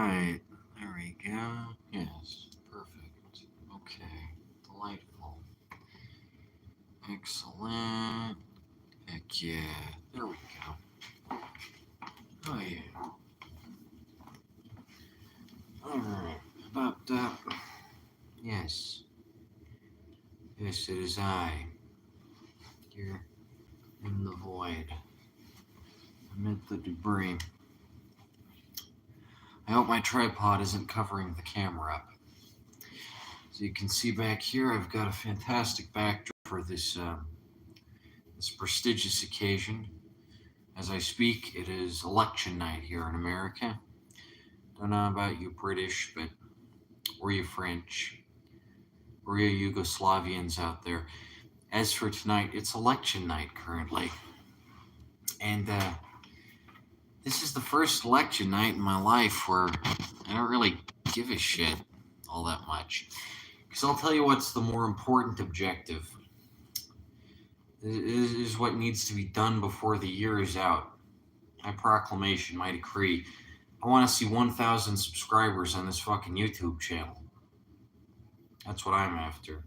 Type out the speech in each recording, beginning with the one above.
right, there we go. Yes, perfect. Okay, delightful. Excellent. Heck yeah, there we go. Oh yeah. Alright, about that. Yes, yes, it is I, here in the void, amid the debris. I hope my tripod isn't covering the camera up. As you can see back here, I've got a fantastic backdrop for this prestigious occasion. As I speak, it is election night here in America. Don't know about you British, but or you French, or you Yugoslavians out there. As for tonight, it's election night currently. And this is the first election night in my life where I don't really give a shit all that much. Because I'll tell you what's the more important objective. It is what needs to be done before the year is out. My proclamation, my decree. I want to see 1,000 subscribers on this fucking YouTube channel. That's what I'm after.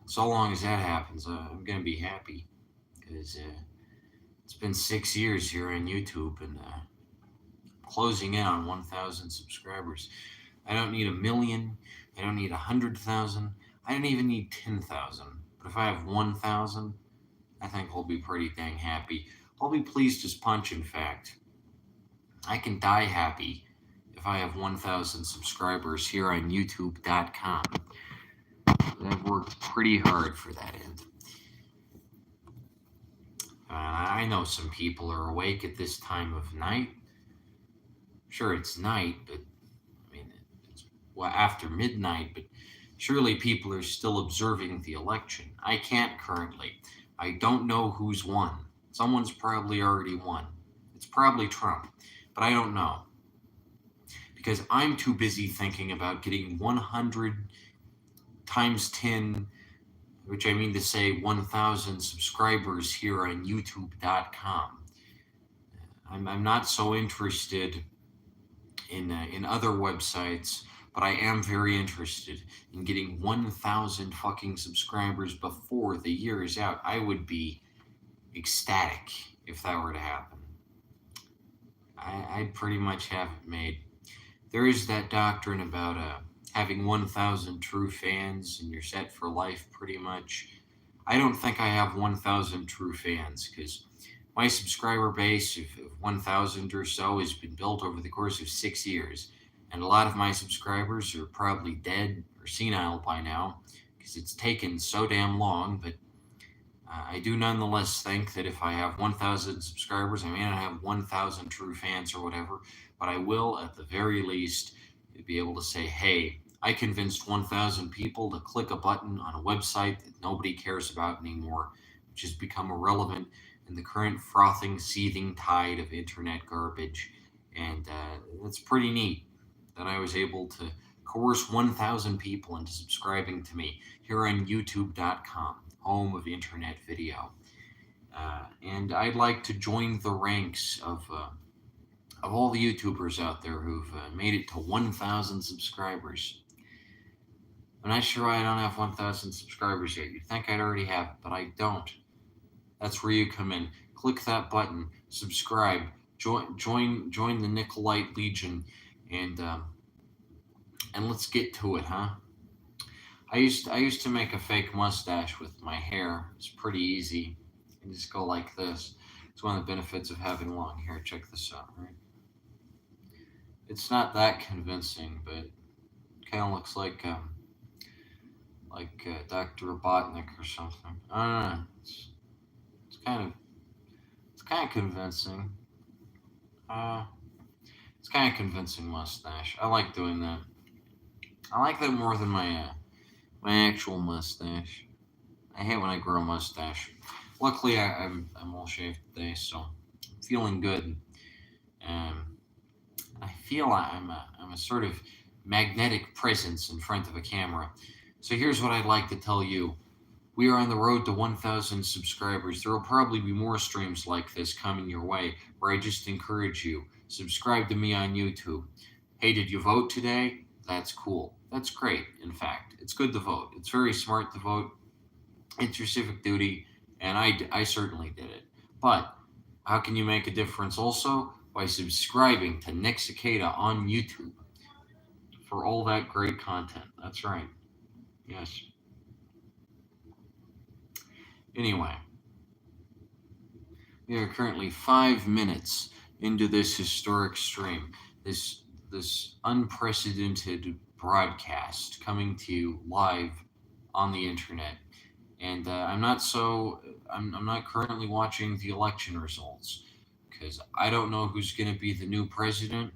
So long as that happens, I'm gonna be happy. Because it's been 6 years here on YouTube and closing in on 1,000 subscribers. I don't need 1,000,000. I don't need 100,000. I don't even need 10,000. But if I have 1,000, I think I'll be pretty dang happy. I'll be pleased as punch, in fact. I can die happy if I have 1,000 subscribers here on YouTube.com. I've worked pretty hard for that end. I know some people are awake at this time of night. Sure, it's night, but I mean, it's after midnight, but surely people are still observing the election. I can't currently. I don't know who's won. Someone's probably already won. It's probably Trump, but I don't know. Because I'm too busy thinking about getting 100 times 10, which I mean to say 1,000 subscribers here on YouTube.com. I'm not so interested in other websites, but I am very interested in getting 1,000 fucking subscribers before the year is out. I would be ecstatic if that were to happen. I'd pretty much have it made. There is that doctrine about having 1,000 true fans and you're set for life pretty much. I don't think I have 1,000 true fans because my subscriber base of 1,000 or so has been built over the course of 6 years. And a lot of my subscribers are probably dead or senile by now because it's taken so damn long. But I do nonetheless think that if I have 1,000 subscribers, I may not have 1,000 true fans or whatever, but I will, at the very least, be able to say, hey, I convinced 1,000 people to click a button on a website that nobody cares about anymore, which has become irrelevant in the current frothing, seething tide of internet garbage. And it's pretty neat that I was able to coerce 1,000 people into subscribing to me here on YouTube.com, home of internet video. And I'd like to join the ranks of all the YouTubers out there who've made it to 1,000 subscribers. I'm not sure why I don't have 1,000 subscribers yet. You'd think I'd already have it, but I don't. That's where you come in. Click that button, subscribe, join the Nicolite Legion, and let's get to it, huh? I used to make a fake mustache with my hair. It's pretty easy. You just go like this. It's one of the benefits of having long hair. Check this out, right? It's not that convincing, but it kind of looks like Dr. Robotnik or something. I don't know. It's kind of convincing. It's kind of convincing mustache. I like doing that. I like that more than my actual mustache. I hate when I grow a mustache. Luckily, I'm all shaved today, so I'm feeling good. I feel I'm a sort of magnetic presence in front of a camera. So here's what I'd like to tell you. We are on the road to 1,000 subscribers. There will probably be more streams like this coming your way, where I just encourage you Subscribe to me on YouTube. Hey, did you vote today? That's cool. That's great, in fact. It's good to vote. It's very smart to vote. It's your civic duty, and I certainly did it. But how can you make a difference also? By subscribing to Nick Cicada on YouTube for all that great content. That's right. Yes. Anyway, we are currently 5 minutes into this historic stream, this unprecedented broadcast coming to you live on the internet. And I'm not currently watching the election results because I don't know who's going to be the new president,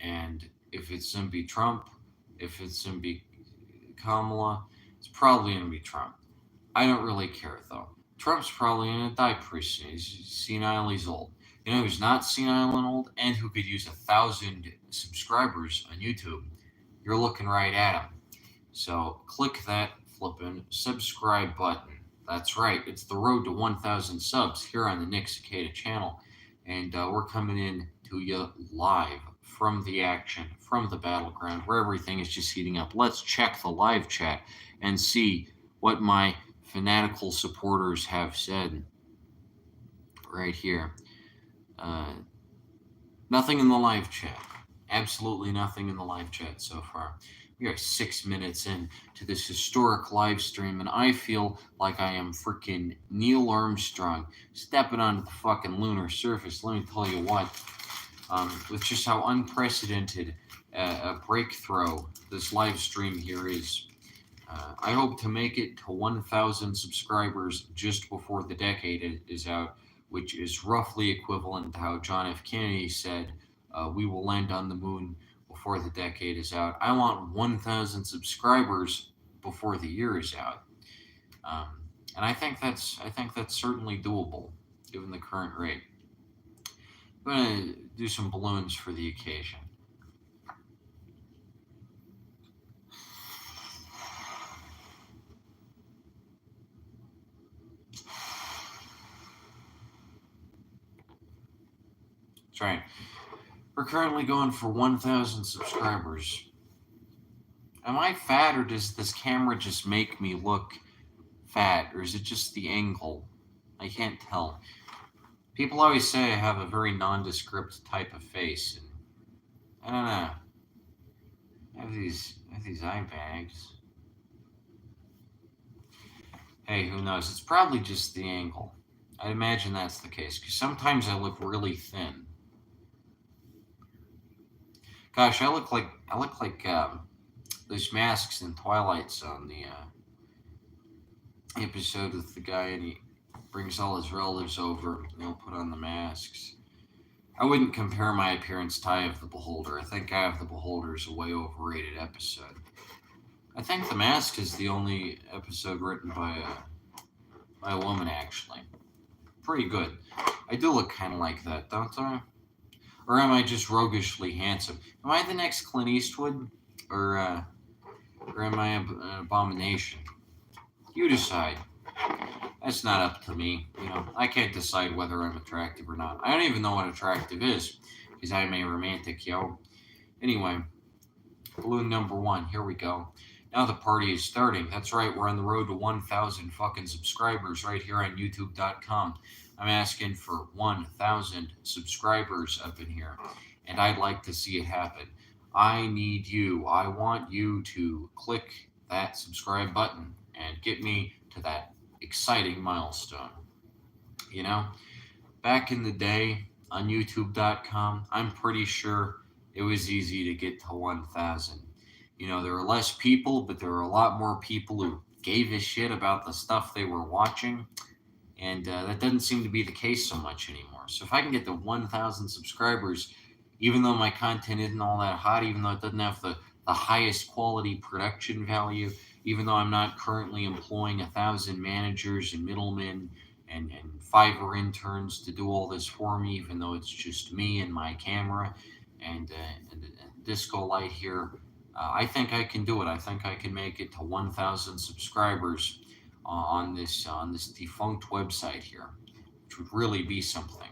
and if it's going to be Trump, if it's going to be Kamala, it's probably going to be Trump. I don't really care though. Trump's probably going to die pretty soon. He's senile, he's old. You know who's not senile and old, and who could use 1,000 subscribers on YouTube? You're looking right at him. So click that flippin' subscribe button. That's right. It's the road to 1,000 subs here on the Nick Cicada channel. And we're coming in to you live from the action, from the battleground, where everything is just heating up. Let's check the live chat and see what my fanatical supporters have said right here. Nothing in the live chat. Absolutely nothing in the live chat so far. We are 6 minutes in to this historic live stream, and I feel like I am freaking Neil Armstrong stepping onto the fucking lunar surface. Let me tell you what, with just how unprecedented a breakthrough this live stream here is. I hope to make it to 1,000 subscribers just before the decade is out, which is roughly equivalent to how John F. Kennedy said we will land on the moon before the decade is out. I want 1,000 subscribers before the year is out, and I think that's certainly doable given the current rate. I'm gonna do some balloons for the occasion. That's right. We're currently going for 1,000 subscribers. Am I fat, or does this camera just make me look fat, or is it just the angle? I can't tell. People always say I have a very nondescript type of face, and I don't know. I have these eye bags. Hey, who knows? It's probably just the angle. I imagine that's the case, because sometimes I look really thin. Gosh, I look like those masks in Twilight Zone, the episode with the guy, and he brings all his relatives over, and they'll put on the masks. I wouldn't compare my appearance to Eye of the Beholder. I think Eye of the Beholder is a way overrated episode. I think The Mask is the only episode written by a woman, actually. Pretty good. I do look kind of like that, don't I? Or am I just roguishly handsome? Am I the next Clint Eastwood? Or am I an abomination? You decide. That's not up to me. You know, I can't decide whether I'm attractive or not. I don't even know what attractive is, because I'm a romantic, yo. Anyway, balloon number 1. Here we go. Now the party is starting. That's right, we're on the road to 1,000 fucking subscribers right here on YouTube.com. I'm asking for 1,000 subscribers up in here, and I'd like to see it happen. I need you. I want you to click that subscribe button and get me to that exciting milestone. You know, back in the day on YouTube.com, I'm pretty sure it was easy to get to 1,000. You know, there were less people, but there were a lot more people who gave a shit about the stuff they were watching. And that doesn't seem to be the case so much anymore. So if I can get to 1,000 subscribers, even though my content isn't all that hot, even though it doesn't have the highest quality production value, even though I'm not currently employing 1,000 managers and middlemen and Fiverr interns to do all this for me, even though it's just me and my camera and disco light here, I think I can do it. I think I can make it to 1,000 subscribers on this defunct website here, which would really be something.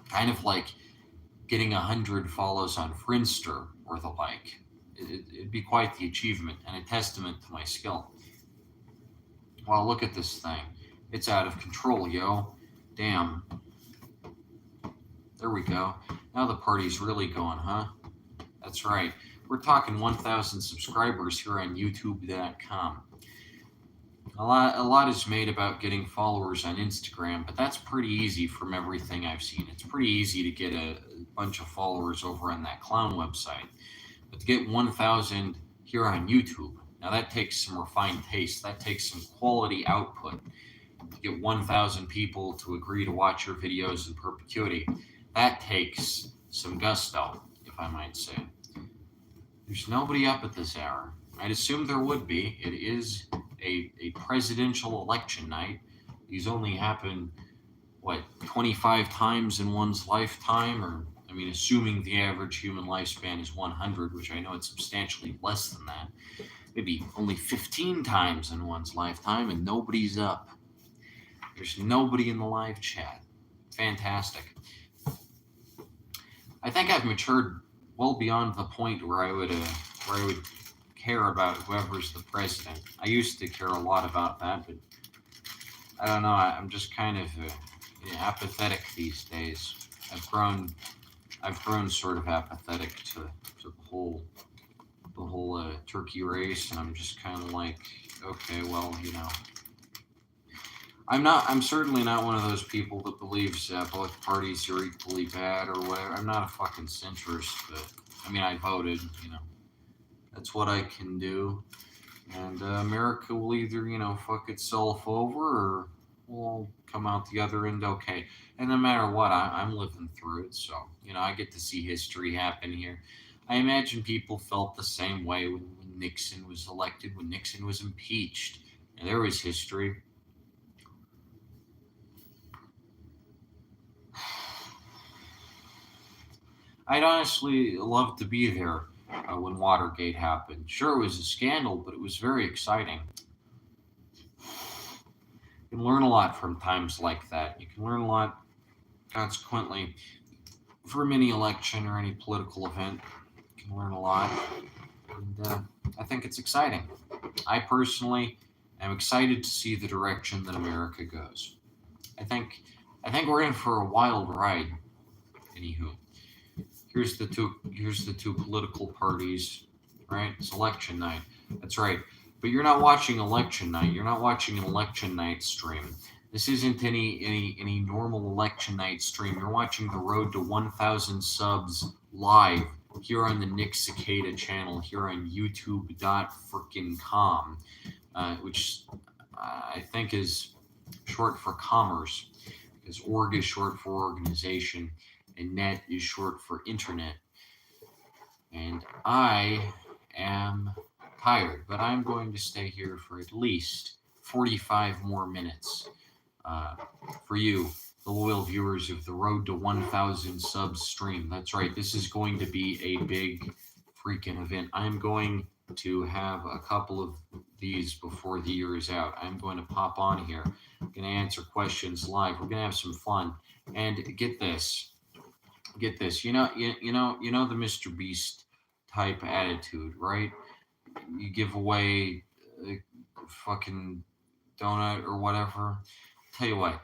Kind of like getting 100 follows on Friendster or the like. It'd be quite the achievement and a testament to my skill. Well, look at this thing. It's out of control, yo. Damn. There we go. Now the party's really going, huh? That's right. We're talking 1,000 subscribers here on YouTube.com. A lot is made about getting followers on Instagram, but that's pretty easy from everything I've seen. It's pretty easy to get a bunch of followers over on that clown website. But to get 1,000 here on YouTube, now that takes some refined taste. That takes some quality output. To get 1,000 people to agree to watch your videos in perpetuity, that takes some gusto, if I might say. There's nobody up at this hour. I'd assume there would be. It is a presidential election night. These only happen, 25 times in one's lifetime? Or, I mean, assuming the average human lifespan is 100, which I know it's substantially less than that. Maybe only 15 times in one's lifetime, and nobody's up. There's nobody in the live chat. Fantastic. I think I've matured well beyond the point where I would care about whoever's the president. I used to care a lot about that, but I don't know. I'm just kind of apathetic these days. I've grown sort of apathetic to the whole turkey race, and I'm just kind of like, okay, well, I'm certainly not one of those people that believes both parties are equally bad or whatever. I'm not a fucking centrist, but I mean, I voted, that's what I can do. And America will either, fuck itself over or will come out the other end okay. And no matter what, I'm living through it. So, I get to see history happen here. I imagine people felt the same way when Nixon was elected, when Nixon was impeached. And there was history. I'd honestly love to be there when Watergate happened. Sure, it was a scandal, but it was very exciting. You can learn a lot from times like that. You can learn a lot, consequently, from any election or any political event. You can learn a lot. And I think it's exciting. I personally am excited to see the direction that America goes. I think we're in for a wild ride. Anywho. Here's the two political parties, right? It's election night. That's right. But you're not watching election night. You're not watching an election night stream. This isn't any normal election night stream. You're watching the road to 1,000 subs live here on the Nick Cicada channel here on YouTube.com, which I think is short for commerce, because org is short for organization and net is short for internet. And I am tired, but I'm going to stay here for at least 45 more minutes for you, the loyal viewers of the Road to 1,000 subs stream. That's right, this is going to be a big freaking event. I'm going to have a couple of these before the year is out. I'm going to pop on here. I'm going to answer questions live. We're going to have some fun. And get this. You know the Mr. Beast type attitude, right? You give away a fucking donut or whatever. Tell you what,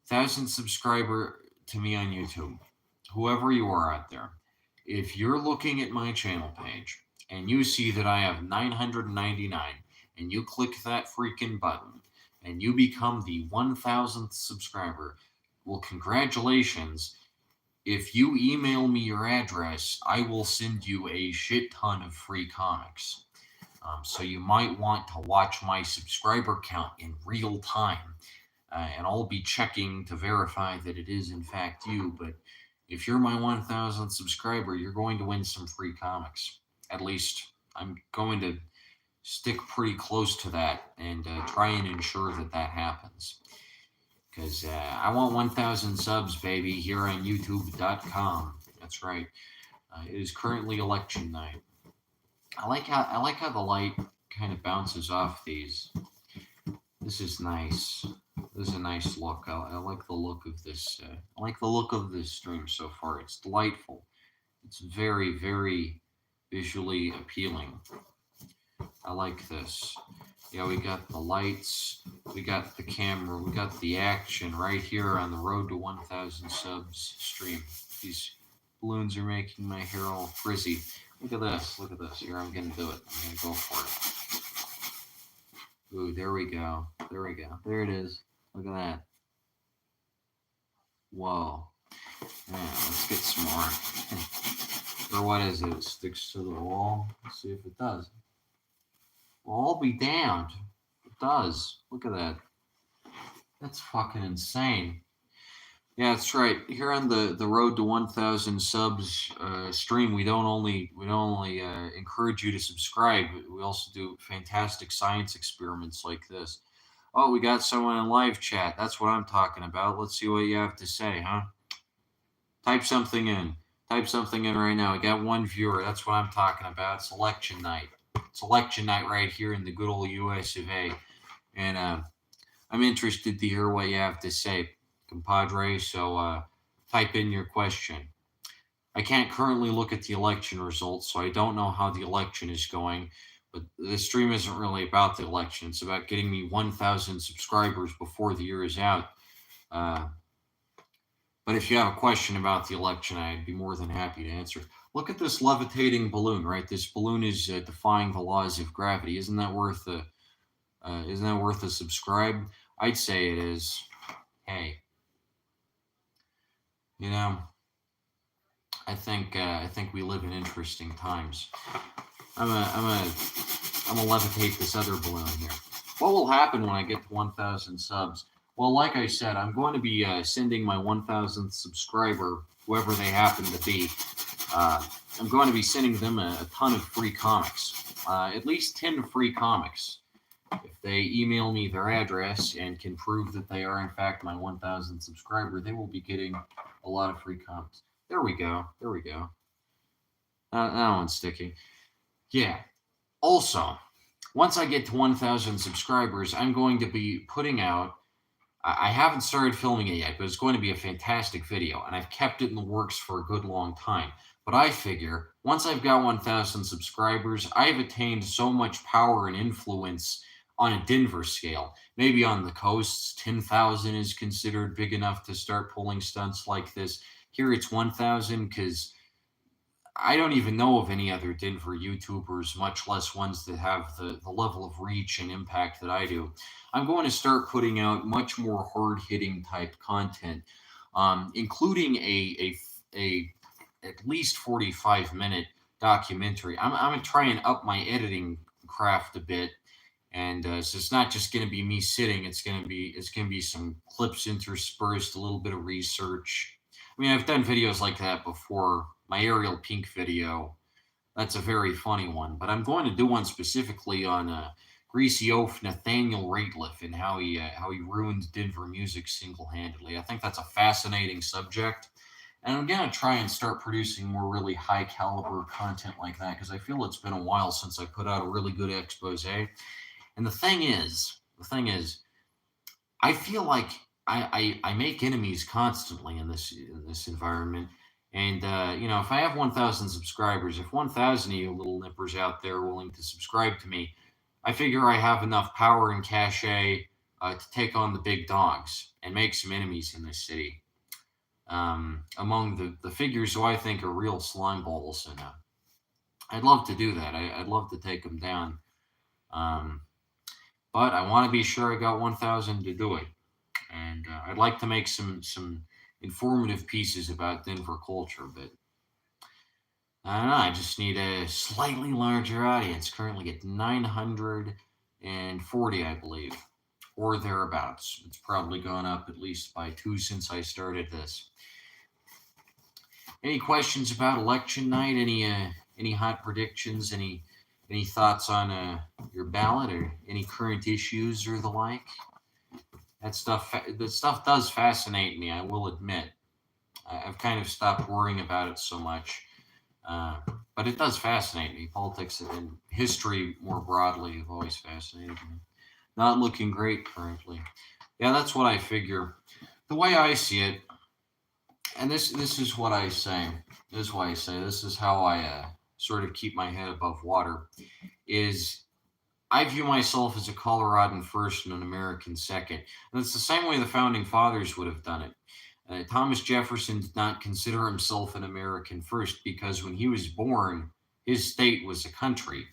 1,000 subscriber to me on YouTube, whoever you are out there, if you're looking at my channel page and you see that I have 999 and you click that freaking button and you become the 1,000th subscriber, well, congratulations. If you email me your address, I will send you a shit ton of free comics. So you might want to watch my subscriber count in real time. And I'll be checking to verify that it is in fact you. But if you're my 1,000th subscriber, you're going to win some free comics. At least I'm going to stick pretty close to that and try and ensure that happens. Because I want 1,000 subs, baby, here on YouTube.com. That's right. It is currently election night. I like how the light kind of bounces off these. This is nice. This is a nice look. I like the look of this. I like the look of this stream so far. It's delightful. It's very, very visually appealing. I like this. Yeah, we got the lights, we got the camera, we got the action right here on the Road to 1,000 Subs stream. These balloons are making my hair all frizzy. Look at this. Look at this. Here, I'm gonna do it. I'm gonna go for it. Ooh, there we go. There we go. There it is. Look at that. Whoa. Yeah, let's get some more. Or what is it? It sticks to the wall. Let's see if it does. Well, I'll be damned. It does. Look at that. That's fucking insane. Yeah, that's right. Here on the Road to 1,000 Subs stream, we don't only encourage you to subscribe. We also do fantastic science experiments like this. Oh, we got someone in live chat. That's what I'm talking about. Let's see what you have to say, huh? Type something in. Type something in right now. We got one viewer. That's what I'm talking about. It's election night. It's election night right here in the good old US of A. And I'm interested to hear what you have to say, compadre. So type in your question. I can't currently look at the election results, so I don't know how the election is going. But the stream isn't really about the election. It's about getting me 1,000 subscribers before the year is out. But if you have a question about the election, I'd be more than happy to answer. Look at this levitating balloon, right? This balloon is defying the laws of gravity. Isn't that worth a subscribe? I'd say it is. Hey, you know, I think we live in interesting times. I'm gonna levitate this other balloon here. What will happen when I get to 1,000 subs? Well, like I said, I'm going to be sending my 1,000th subscriber, whoever they happen to be. I'm going to be sending them a ton of free comics, at least 10 free comics. If they email me their address and can prove that they are in fact my 1,000th subscriber, they will be getting a lot of free comics. There we go. There we go. That one's sticky. Yeah. Also, once I get to 1,000 subscribers, I'm going to be putting out. I haven't started filming it yet, but it's going to be a fantastic video, and I've kept it in the works for a good long time. But I figure once I've got 1,000 subscribers, I've attained so much power and influence on a Denver scale. Maybe on the coasts, 10,000 is considered big enough to start pulling stunts like this. Here it's 1,000 because I don't even know of any other Denver YouTubers, much less ones that have the level of reach and impact that I do. I'm going to start putting out much more hard-hitting type content, including a at least 45-minute documentary. I'm going to try and up my editing craft a bit, and so it's not just going to be me sitting. It's going to be some clips interspersed, a little bit of research. I mean, I've done videos like that before. My Ariel Pink video, that's a very funny one. But I'm going to do one specifically on Greasy Oaf Nathaniel Rateliff and how he ruined Denver music single-handedly. I think that's a fascinating subject. And I'm going to try and start producing more really high-caliber content like that because I feel it's been a while since I put out a really good expose. And the thing is, I feel like I make enemies constantly in this environment. And if I have 1,000 subscribers, if 1,000 of you little nippers out there are willing to subscribe to me, I figure I have enough power and cachet to take on the big dogs and make some enemies in this city. Among the figures who I think are real slime balls, and I'd love to do that. I'd love to take them down. But I want to be sure I got 1,000 to do it. And I'd like to make some informative pieces about Denver culture, but I don't know. I just need a slightly larger audience. Currently at 940, I believe, or thereabouts. It's probably gone up at least by 2 since I started this. Any questions about election night? Any hot predictions? Any thoughts on your ballot or any current issues or the like? That stuff does fascinate me, I will admit. I've kind of stopped worrying about it so much. But it does fascinate me. Politics and history more broadly have always fascinated me. Not looking great currently. Yeah, that's what I figure. The way I see it, and this is what I say. This is why I say this is how I sort of keep my head above water. Is I view myself as a Coloradan first and an American second, and it's the same way the founding fathers would have done it. Thomas Jefferson did not consider himself an American first because when he was born, his state was a country.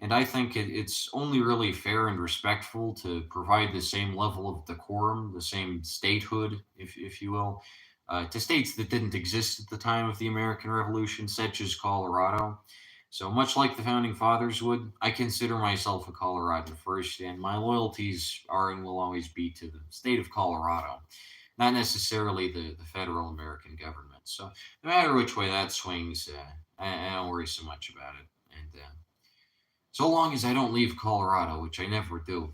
And I think it's only really fair and respectful to provide the same level of decorum, the same statehood, if you will, to states that didn't exist at the time of the American Revolution, such as Colorado. So much like the founding fathers would, I consider myself a Coloradan first, and my loyalties are and will always be to the state of Colorado, not necessarily the federal American government. So no matter which way that swings, I don't worry so much about it. And so long as I don't leave Colorado, which I never do.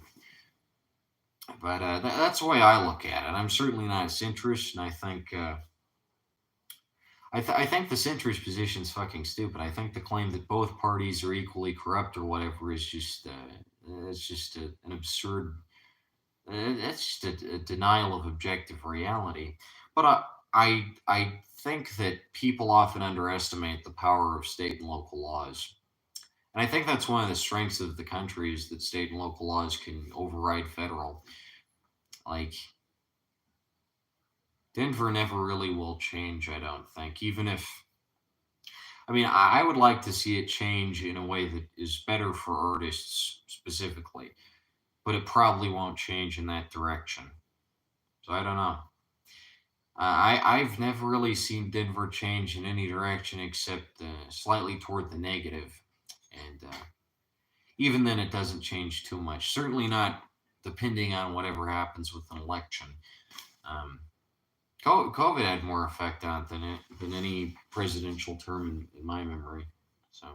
But that's the way I look at it. I'm certainly not a centrist, and I think I think the centrist position is fucking stupid. I think the claim that both parties are equally corrupt or whatever is just it's just an absurd. That's just a denial of objective reality. But I think that people often underestimate the power of state and local laws. And I think that's one of the strengths of the country is that state and local laws can override federal. Like Denver never really will change, I don't think. Even if I mean I would like to see it change in a way that is better for artists specifically, but it probably won't change in that direction. So I don't know. I've never really seen Denver change in any direction except slightly toward the negative, and even then it doesn't change too much. Certainly not depending on whatever happens with an election. Um, COVID had more effect on it than any presidential term in my memory. So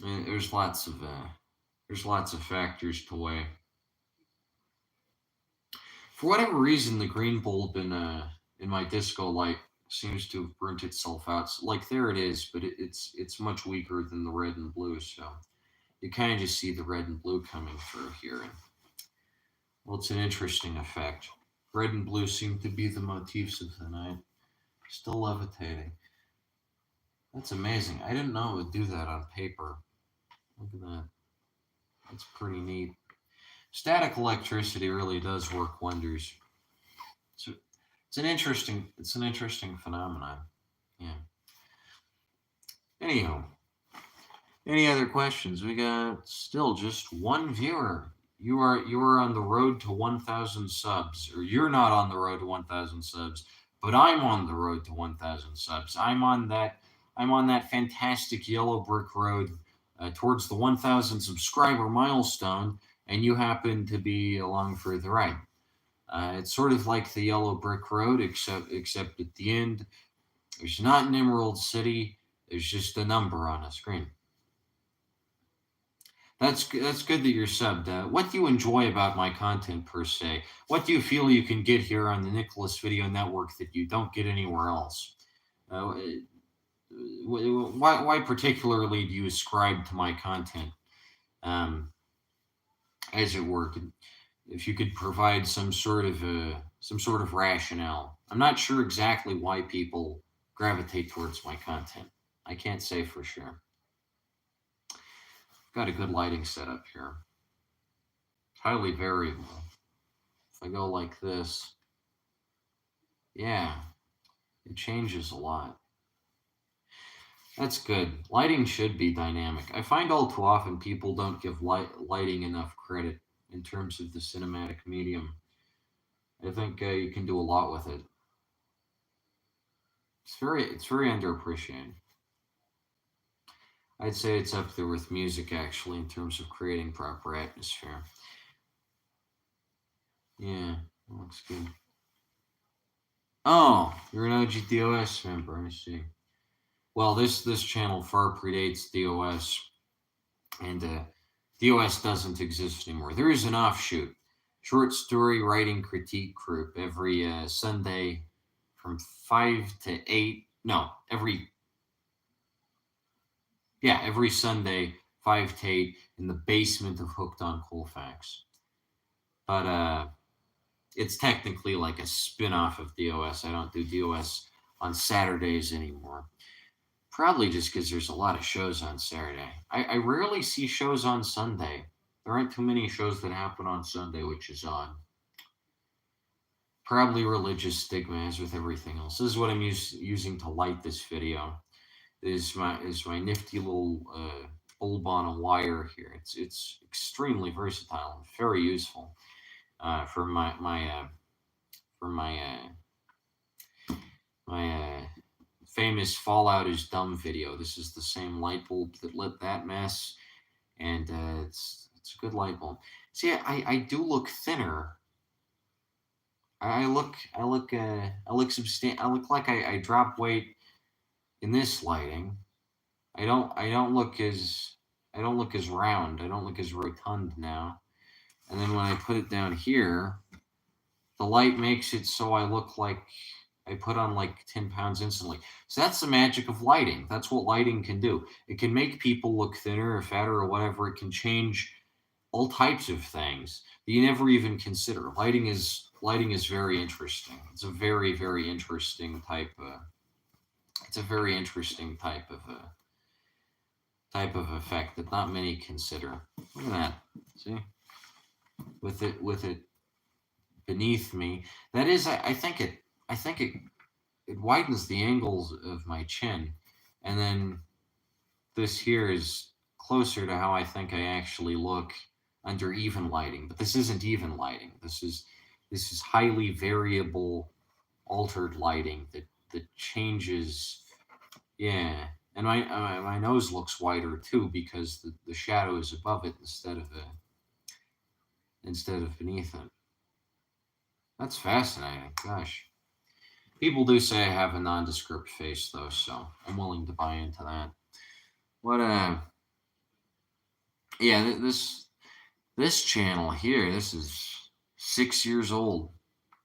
there's lots of factors to weigh. For whatever reason, the green bulb in my disco light seems to have burnt itself out. So, like there it is, but it's much weaker than the red and blue. So you kind of just see the red and blue coming through here. And well, it's an interesting effect. Red and blue seem to be the motifs of the night. Still levitating. That's amazing. I didn't know it would do that on paper. Look at that. That's pretty neat. Static electricity really does work wonders. So it's an interesting phenomenon. Yeah. Anyhow, any other questions? We got still just one viewer. You are on the road to 1,000 subs, or you're not on the road to 1,000 subs, but I'm on the road to 1,000 subs. I'm on that fantastic yellow brick road towards the 1,000 subscriber milestone, and you happen to be along for the ride. It's sort of like the yellow brick road, except at the end, there's not an Emerald City. There's just a number on a screen. That's good that you're subbed. What do you enjoy about my content per se? What do you feel you can get here on the Nicholas Video Network that you don't get anywhere else? Uh, why particularly do you ascribe to my content, um, as it were? If you could provide some sort of rationale. I'm not sure exactly why people gravitate towards my content. I can't say for sure. Got a good lighting setup here. Highly variable. If I go like this, yeah, it changes a lot. That's good. Lighting should be dynamic. I find all too often people don't give lighting enough credit in terms of the cinematic medium. I think you can do a lot with it. It's very underappreciated. I'd say it's up there with music actually in terms of creating proper atmosphere. Yeah, looks good. Oh, you're an OG DOS member. I see. Well, this channel far predates DOS, and DOS doesn't exist anymore. There is an offshoot, short story writing critique group every Sunday from 5 to 8. No, every Sunday 5 to 8 in the basement of Hooked on Colfax. But it's technically like a spin-off of DOS. I don't do DOS on Saturdays anymore. Probably just because there's a lot of shows on Saturday. I rarely see shows on Sunday. There aren't too many shows that happen on Sunday, which is odd. Probably religious stigma, as with everything else. This is what I'm using to light this video. Is my nifty little bulb on a wire here. It's extremely versatile, very useful for my famous Fallout is dumb video. This is the same light bulb that lit that mess, and it's a good light bulb. See, I do look thinner. I look like I drop weight in this lighting. I don't look as round. I don't look as rotund now. And then when I put it down here, the light makes it so I look like I put on like 10 pounds instantly. So that's the magic of lighting. That's what lighting can do. It can make people look thinner or fatter or whatever. It can change all types of things that you never even consider. Lighting is very interesting. It's a very, very interesting type. It's a very interesting type of effect that not many consider. Look at that. See, with it beneath me. That is, I think it widens the angles of my chin, and then this here is closer to how I think I actually look under even lighting. But this isn't even lighting. This is highly variable, altered lighting that changes. Yeah, and my nose looks wider too because the shadow is above it instead of beneath it. That's fascinating. Gosh. People do say I have a nondescript face, though, so I'm willing to buy into that. What, yeah, this channel here, this is 6 years old.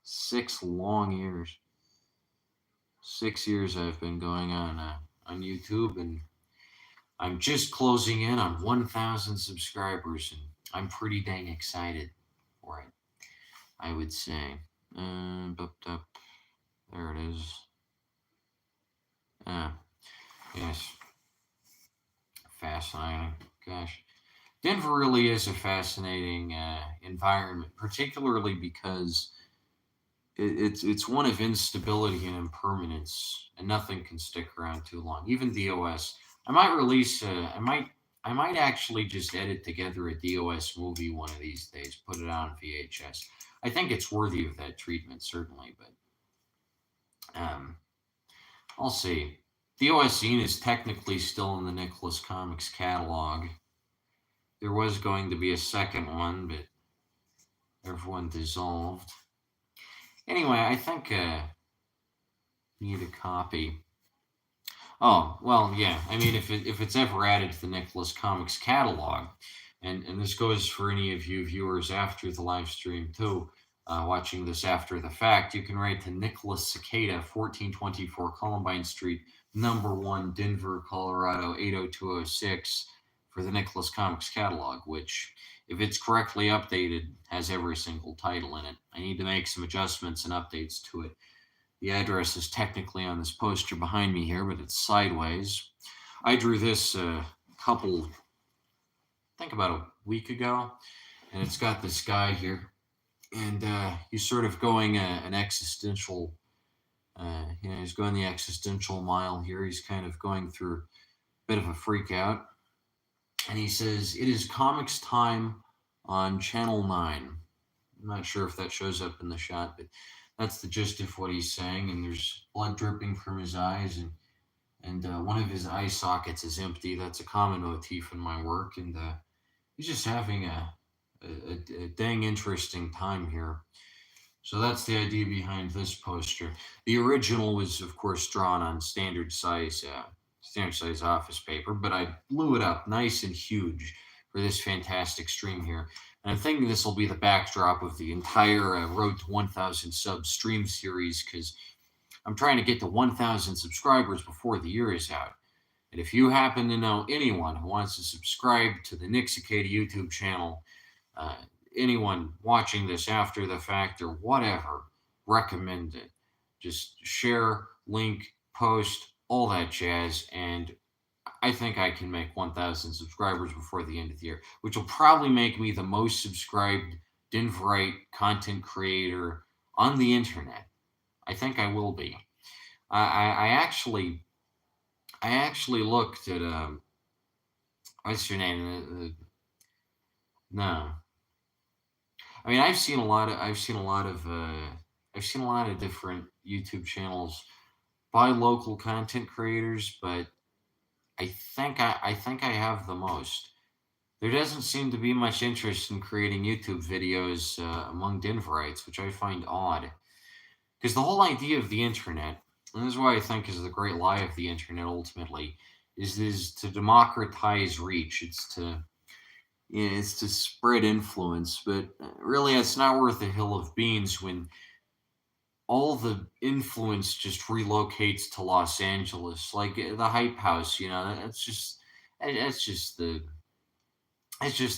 6 long years. 6 years I've been going on YouTube, and I'm just closing in on 1,000 subscribers, and I'm pretty dang excited for it, I would say. There it is. Yes. Fascinating. Gosh. Denver really is a fascinating environment, particularly because it's one of instability and impermanence, and nothing can stick around too long. Even DOS. I might release. I might actually just edit together a DOS movie one of these days, put it on VHS. I think it's worthy of that treatment, certainly, but I'll see. DOS Zine is technically still in the Nicholas Comics catalog. There was going to be a second one, but everyone dissolved. Anyway, I think need a copy. Oh, well, yeah. I mean, if it's ever added to the Nicholas Comics catalog, and this goes for any of you viewers after the live stream too, watching this after the fact, you can write to Nicholas Cicada, 1424 Columbine Street, number 1, Denver, Colorado, 80206, for the Nicholas Comics catalog, which, if it's correctly updated, has every single title in it. I need to make some adjustments and updates to it. The address is technically on this poster behind me here, but it's sideways. I drew this I think about a week ago, and it's got this guy here. And he's sort of going an existential, he's going the existential mile here. He's kind of going through a bit of a freak out. And he says, "It is comics time on Channel 9. I'm not sure if that shows up in the shot, but that's the gist of what he's saying. And there's blood dripping from his eyes, and one of his eye sockets is empty. That's a common motif in my work. And he's just having a dang interesting time here. So that's the idea behind this poster. The original was, of course, drawn on standard size office paper, but I blew it up nice and huge for this fantastic stream here. And I'm thinking this will be the backdrop of the entire Road to 1,000 Subs stream series, because I'm trying to get to 1,000 subscribers before the year is out. And if you happen to know anyone who wants to subscribe to the Nick Cicada YouTube channel, anyone watching this after the fact or whatever, recommend it. Just share, link, post, all that jazz, and I think I can make 1,000 subscribers before the end of the year, which will probably make me the most subscribed Denverite content creator on the internet. I think I will be. I actually looked at what's your name? No, I mean I've seen a lot of different YouTube channels by local content creators, but I think I have the most. There doesn't seem to be much interest in creating YouTube videos among Denverites, which I find odd. Because the whole idea of the internet, and this is why I think is the great lie of the internet ultimately, is to democratize reach. It's to spread influence, but really it's not worth a hill of beans when all the influence just relocates to Los Angeles, like the Hype House. That's just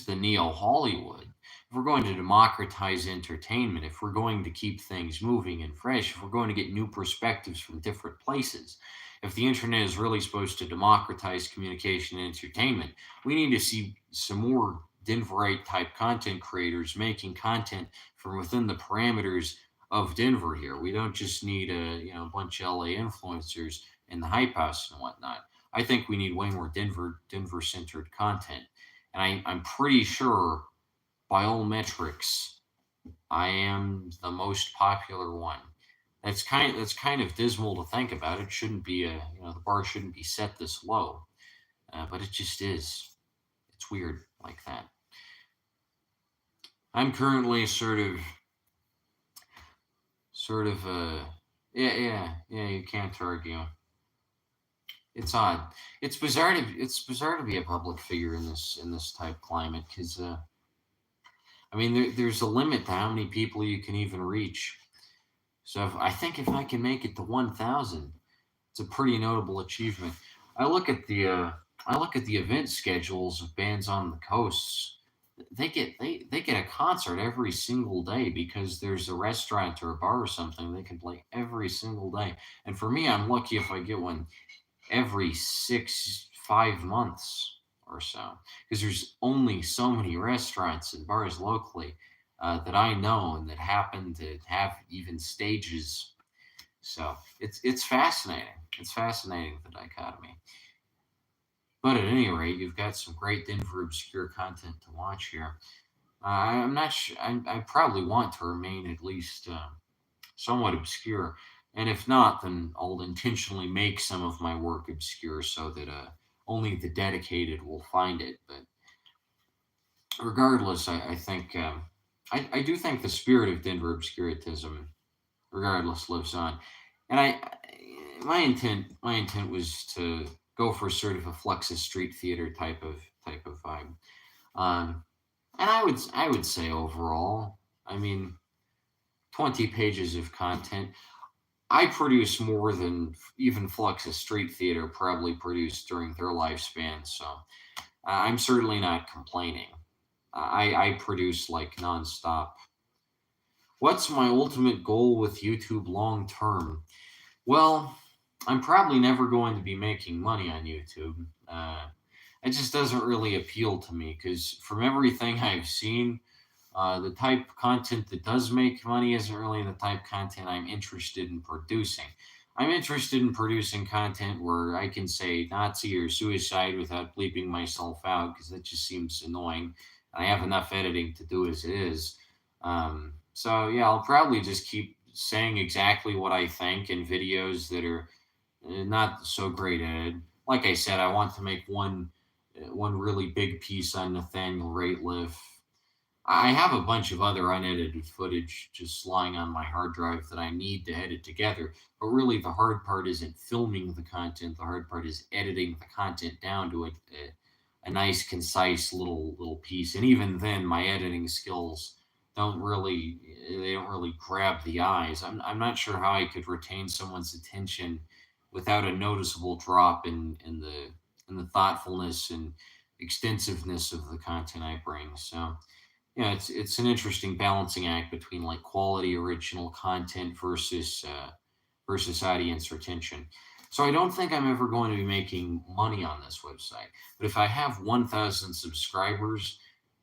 the neo Hollywood. If we're going to democratize entertainment, if we're going to keep things moving and fresh, if we're going to get new perspectives from different places, if the internet is really supposed to democratize communication and entertainment, we need to see some more Denverite type content creators making content from within the parameters of Denver here. We don't just need a bunch of LA influencers in the hype house and whatnot. I think we need way more Denver centered content. And I'm pretty sure by all metrics, I am the most popular one. That's kind of dismal to think about. It shouldn't be the bar shouldn't be set this low, but it just is. It's weird like that. I'm currently sort of yeah. You can't argue. It's odd. It's bizarre to be a public figure in this type climate because I mean there's a limit to how many people you can even reach. So I think if I can make it to 1,000, it's a pretty notable achievement. I look at the uh, I look at the event schedules of bands on the coasts. They get a concert every single day because there's a restaurant or a bar or something they can play every single day. And for me, I'm lucky if I get one every 5 months or so because there's only so many restaurants and bars locally that I know and that happen to have even stages. So it's fascinating. It's fascinating, the dichotomy. But at any rate, you've got some great Denver obscure content to watch here. I'm not sure. I probably want to remain at least somewhat obscure. And if not, then I'll intentionally make some of my work obscure so that only the dedicated will find it. But regardless, I think I do think the spirit of Denver obscurantism, regardless, lives on. And my intent was to go for sort of a Fluxus Street Theater type of vibe. Um, and I would say overall, I mean, 20 pages of content. I produce more than even Fluxus Street Theater probably produced during their lifespan, so I'm certainly not complaining. I produce like nonstop. What's my ultimate goal with YouTube long term? Well, I'm probably never going to be making money on YouTube. It just doesn't really appeal to me because from everything I've seen, the type of content that does make money isn't really the type of content I'm interested in producing. I'm interested in producing content where I can say Nazi or suicide without bleeping myself out because that just seems annoying. I have enough editing to do as it is. So yeah, I'll probably just keep saying exactly what I think in videos that are not so great edited. Like I said, I want to make one really big piece on Nathaniel Rateliff. I have a bunch of other unedited footage just lying on my hard drive that I need to edit together. But really, the hard part isn't filming the content. The hard part is editing the content down to a nice, concise little piece. And even then, my editing skills don't really grab the eyes. I'm not sure how I could retain someone's attention without a noticeable drop in the thoughtfulness and extensiveness of the content I bring. So yeah, it's an interesting balancing act between like quality original content versus audience retention. So I don't think I'm ever going to be making money on this website. But if I have 1,000 subscribers,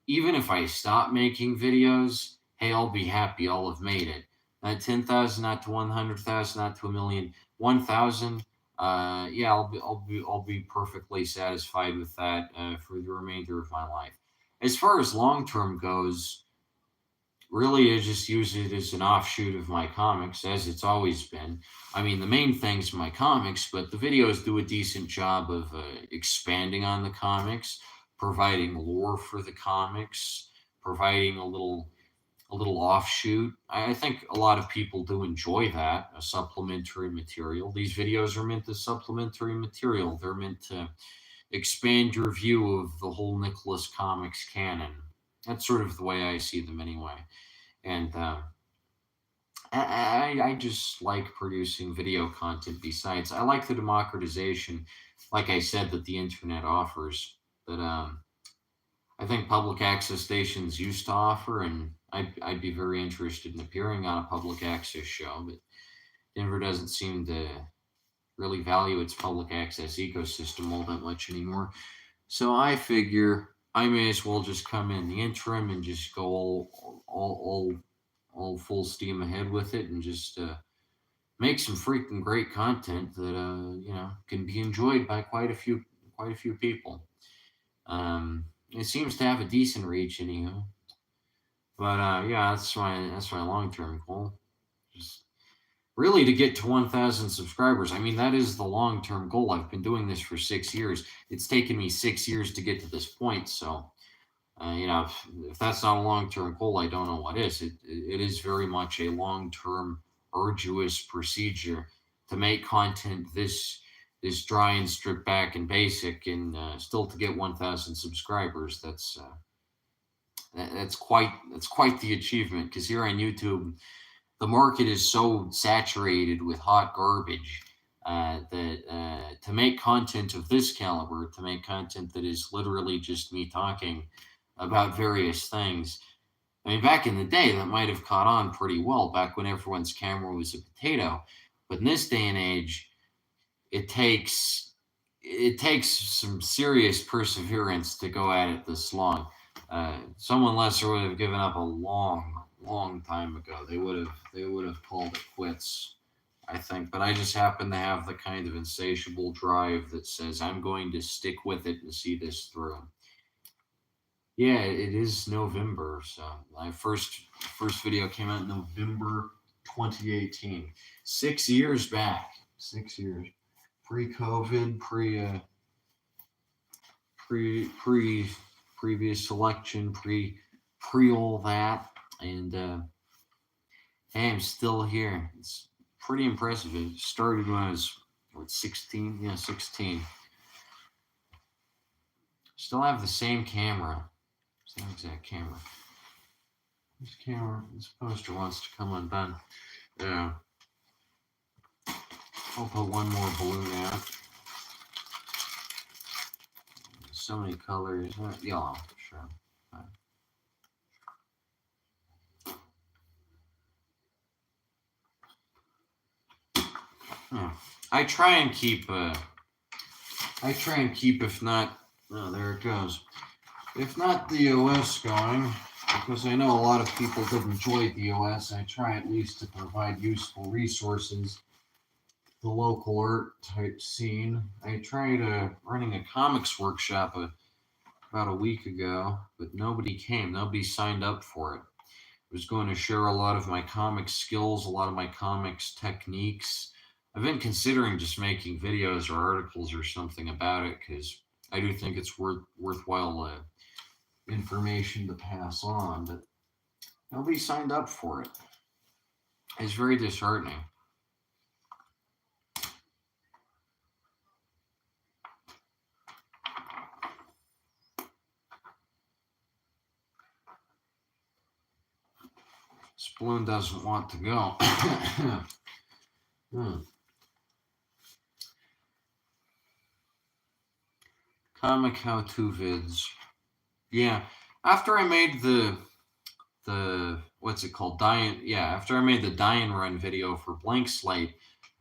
even if I stop making videos, hey, I'll be happy. I'll have made it. Not 10,000, not to 100,000, not to a million. 1,000. Yeah, I'll be perfectly satisfied with that for the remainder of my life. As far as long term goes, really I just use it as an offshoot of my comics, as it's always been. I mean, the main thing's my comics, but the videos do a decent job of expanding on the comics, providing lore for the comics, providing a little offshoot. I think a lot of people do enjoy that, a supplementary material. These videos are meant as supplementary material. They're meant to expand your view of the whole Nicholas Comics canon. That's sort of the way I see them anyway. And I just like producing video content. Besides, I like the democratization, like I said, that the internet offers. That I think public access stations used to offer, and I'd be very interested in appearing on a public access show. But Denver doesn't seem to really value its public access ecosystem all that much anymore. So I figure I may as well just come in the interim and just go all full steam ahead with it and just make some freaking great content that can be enjoyed by quite a few people. It seems to have a decent reach, anyhow. But yeah, that's my long term goal. Just really to get to 1,000 subscribers. I mean, that is the long term goal. I've been doing this for 6 years. It's taken me 6 years to get to this point. So if that's not a long term goal, I don't know what is. It is very much a long term, arduous procedure to make content this dry and stripped back and basic, and still to get 1,000 subscribers. That's quite the achievement. Because here on YouTube, the market is so saturated with hot garbage that to make content of this caliber, to make content that is literally just me talking about various things. I mean, back in the day, that might have caught on pretty well back when everyone's camera was a potato. But in this day and age, it takes it takes some serious perseverance to go at it this long. Someone lesser would have given up a long time ago. They would have called it quits, I think. But I just happen to have the kind of insatiable drive that says I'm going to stick with it and see this through. Yeah, it is November. So my first video came out in November 2018. 6 years back. 6 years. Pre-COVID, pre previous election, pre all that, and hey, I'm still here. It's pretty impressive. It started when I was 16. Yeah, 16. Still have the same camera. Same exact camera. This poster wants to come undone. Yeah. I'll put one more balloon out. So many colors. Yellow, sure. Yeah. I try and keep, if not, oh, there it goes. If not the OS going, because I know a lot of people did enjoy the OS, I try at least to provide useful resources. The local art type scene. I tried running a comics workshop about a week ago, but nobody came. Nobody signed up for it. I was going to share a lot of my comics skills, a lot of my comics techniques. I've been considering just making videos or articles or something about it because I do think it's worthwhile information to pass on, but nobody signed up for it. It's very disheartening. This balloon doesn't want to go. Comic how-to vids. Yeah, after I made the the what's it called? After I made the Die and Run video for Blank Slate,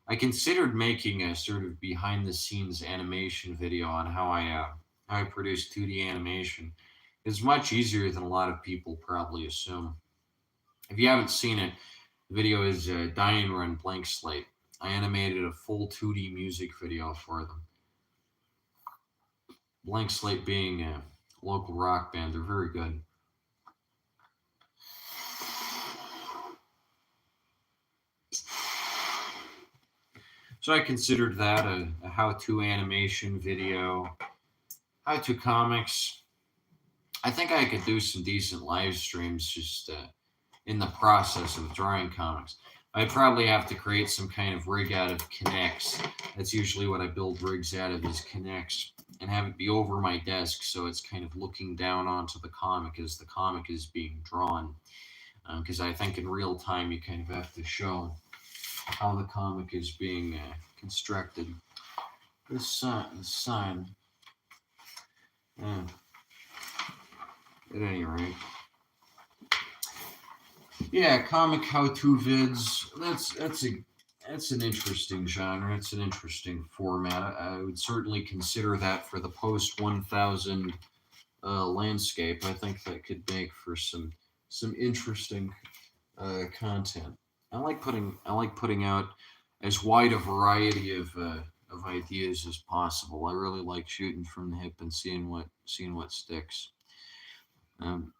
I considered making a sort of behind the scenes animation video on how I produce 2D animation. It's much easier than a lot of people probably assume. If you haven't seen it, the video is Die and Run Blank Slate. I animated a full 2D music video for them. Blank Slate being a local rock band, they're very good. So I considered that a how-to animation video, how-to comics. I think I could do some decent live streams just in the process of drawing comics. I'd probably have to create some kind of rig out of Connects. That's usually what I build rigs out of, is Connects, and have it be over my desk so it's kind of looking down onto the comic as the comic is being drawn. Because I think in real time you kind of have to show how the comic is being constructed. This sign. Yeah. At any rate. Yeah, comic how-to vids. That's an interesting genre. It's an interesting format. I would certainly consider that for the post 1000 landscape. I think that could make for some interesting content. I like putting out as wide a variety of ideas as possible. I really like shooting from the hip and seeing what sticks. Um,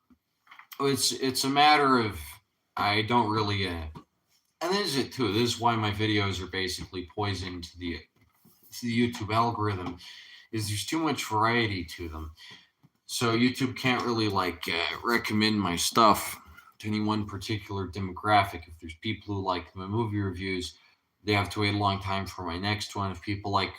it's a matter of I don't really and this is it too. This is why my videos are basically poisoned to the YouTube algorithm. Is there's too much variety to them, so YouTube can't really recommend my stuff to any one particular demographic. If there's people who like my movie reviews, they have to wait a long time for my next one. If people like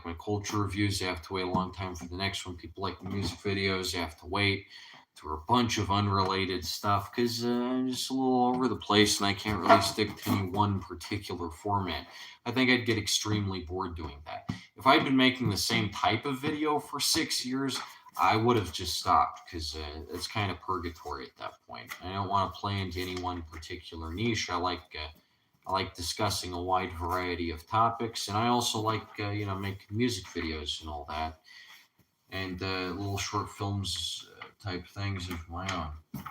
my culture reviews, they have to wait a long time for the next one. People like the music videos, they have to wait for a bunch of unrelated stuff because I'm just a little all over the place and I can't really stick to any one particular format. I think I'd get extremely bored doing that. If I'd been making the same type of video for 6 years, I would have just stopped because it's kind of purgatory at that point. I don't want to play into any one particular niche. I like discussing a wide variety of topics, and I also like making music videos and all that, and little short films type things of my own.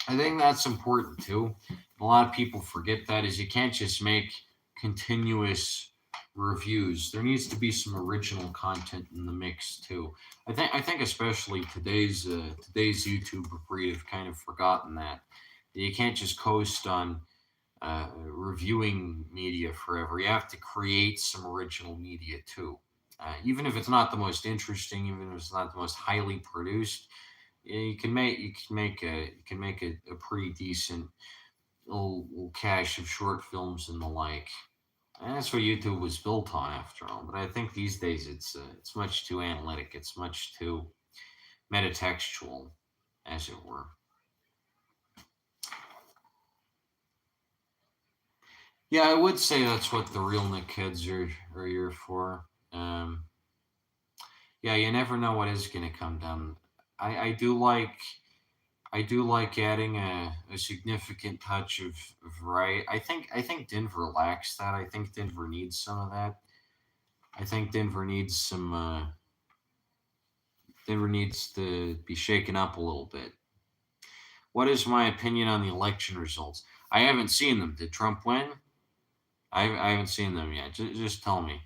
I think that's important too. A lot of people forget that is you can't just make continuous reviews. There needs to be some original content in the mix too. I think especially today's YouTube breed have kind of forgotten that. You can't just coast on reviewing media forever. You have to create some original media too. Even if it's not the most interesting, even if it's not the most highly produced, you can make a pretty decent little cache of short films and the like. And that's what YouTube was built on, after all. But I think these days it's much too analytic. It's much too metatextual, as it were. Yeah, I would say that's what the real Nick kids are here for. Yeah, you never know what is going to come down. I do like adding a significant touch of variety. I think Denver lacks that. I think Denver needs some of that. I think Denver needs to be shaken up a little bit. What is my opinion on the election results? I haven't seen them. Did Trump win? I haven't seen them yet. Just tell me,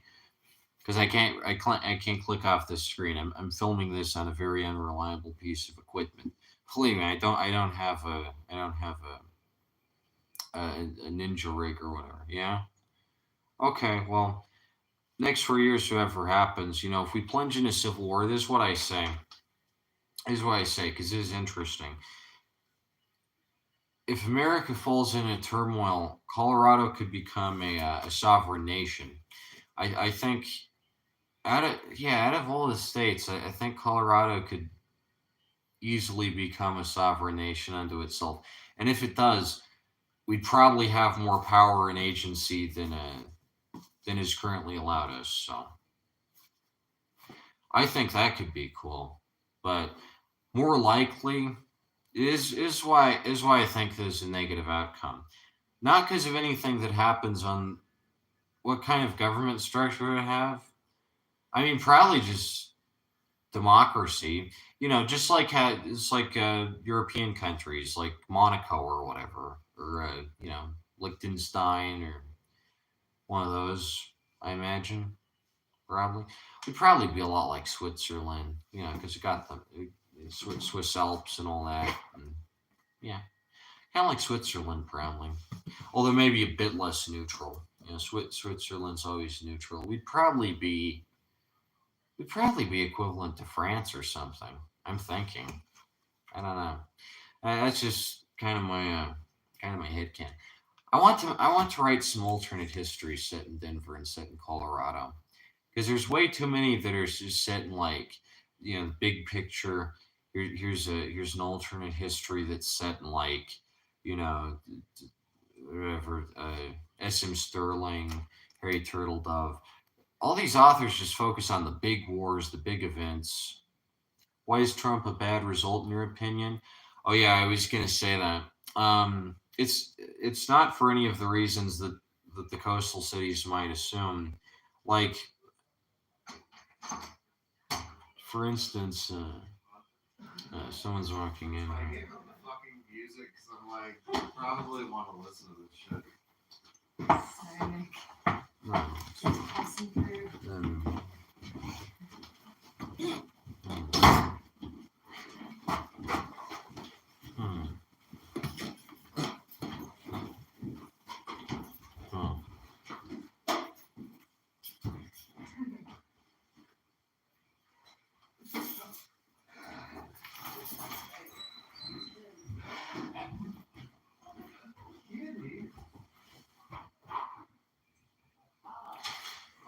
because I can't click off this screen. I'm filming this on a very unreliable piece of equipment. Believe me, I don't have a ninja rig or whatever. Yeah. Okay. Well, next 4 years, whatever happens, if we plunge into civil war, this is what I say. This is what I say because this is interesting. If America falls into turmoil, Colorado could become a sovereign nation. I think out of all the states, I think Colorado could easily become a sovereign nation unto itself. And if it does, we'd probably have more power and agency than is currently allowed us. So I think that could be cool. But more likely, Is why I think there's a negative outcome. Not because of anything that happens on what kind of government structure to have. I mean, probably just democracy. Just like it's like European countries like Monaco or whatever, or Liechtenstein or one of those. I imagine probably would probably be a lot like Switzerland. Because you got the Swiss Alps and all that. And, yeah, kind of like Switzerland, probably. Although maybe a bit less neutral. Switzerland's always neutral. We'd probably be equivalent to France or something. I'm thinking. I don't know. That's just kind of my head can. I want to write some alternate history set in Denver and set in Colorado because there's way too many that are just set in like big picture. Here's an alternate history that's set in like you know whatever S.M. Sterling, Harry Turtledove. All these authors just focus on the big wars, the big events. Why is Trump a bad result in your opinion? Oh yeah, I was gonna say that. It's not for any of the reasons that the coastal cities might assume. Like for instance, someone's walking in I here. gave him the fucking music because I'm like, you probably want to listen to this shit. Sorry, Nick. No, Just passing through. um, hmm, hmm.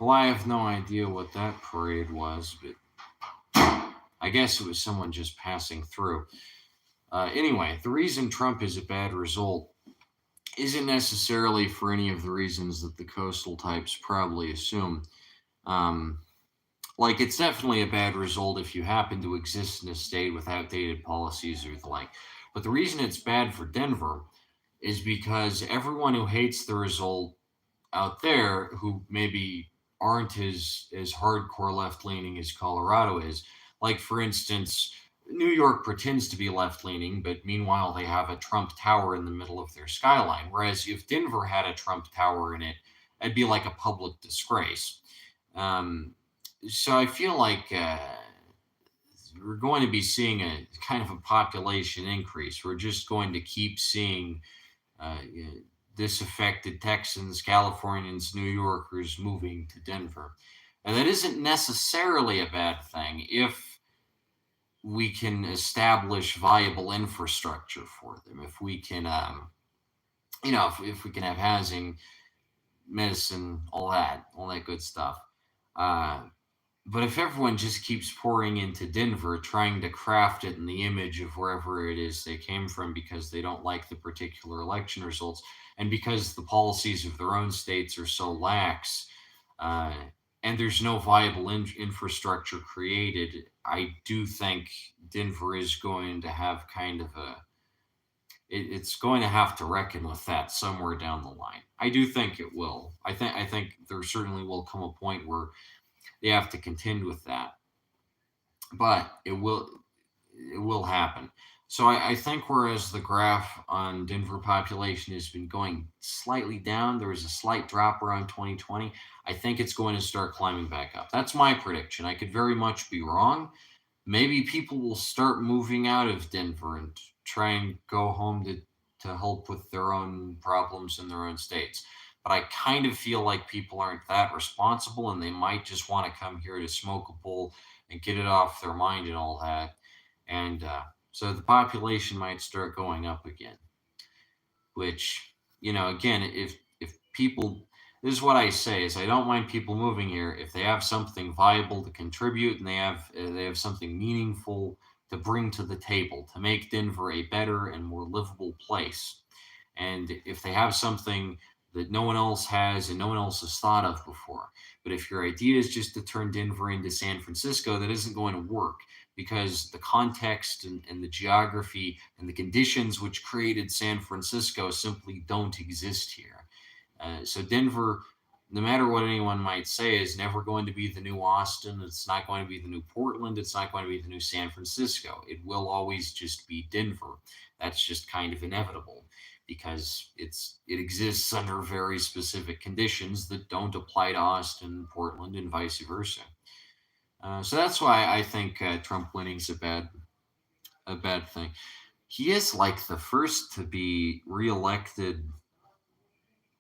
Well, I have no idea what that parade was, but I guess it was someone just passing through. Anyway, the reason Trump is a bad result isn't necessarily for any of the reasons that the coastal types probably assume. Um, like, it's definitely a bad result if you happen to exist in a state with outdated policies or the like. But the reason it's bad for Denver is because everyone who hates the result out there, who maybe aren't as hardcore left leaning as Colorado is, like for instance, New York pretends to be left leaning, but meanwhile they have a Trump Tower in the middle of their skyline. Whereas if Denver had a Trump Tower in it, it'd be like a public disgrace. Um, so I feel like we're going to be seeing a kind of a population increase. We're just going to keep seeing disaffected Texans, Californians, New Yorkers moving to Denver. And that isn't necessarily a bad thing if we can establish viable infrastructure for them. If we can, if we can have housing, medicine, all that good stuff. Uh, but if everyone just keeps pouring into Denver, trying to craft it in the image of wherever it is they came from because they don't like the particular election results, and because the policies of their own states are so lax, uh, and there's no viable infrastructure created, I do think Denver is going to have kind of it's going to have to reckon with that somewhere down the line. I do think it will. I think there certainly will come a point where they have to contend with that, but it will happen. So I think whereas the graph on Denver population has been going slightly down, there was a slight drop around 2020. I think it's going to start climbing back up. That's my prediction. I could very much be wrong. Maybe people will start moving out of Denver and try and go home to help with their own problems in their own states. But I kind of feel like people aren't that responsible and they might just want to come here to smoke a bowl and get it off their mind and all that. And so the population might start going up again, which, again, if people, this is what I say is I don't mind people moving here if they have something viable to contribute and they have something meaningful to bring to the table to make Denver a better and more livable place. And if they have something that no one else has and no one else has thought of before. But if your idea is just to turn Denver into San Francisco, that isn't going to work because the context and the geography and the conditions which created San Francisco simply don't exist here. So Denver, no matter what anyone might say, is never going to be the new Austin. It's not going to be the new Portland. It's not going to be the new San Francisco. It will always just be Denver. That's just kind of inevitable because it exists under very specific conditions that don't apply to Austin, Portland, and vice versa. So that's why I think Trump winning's a bad thing. He is like the first to be reelected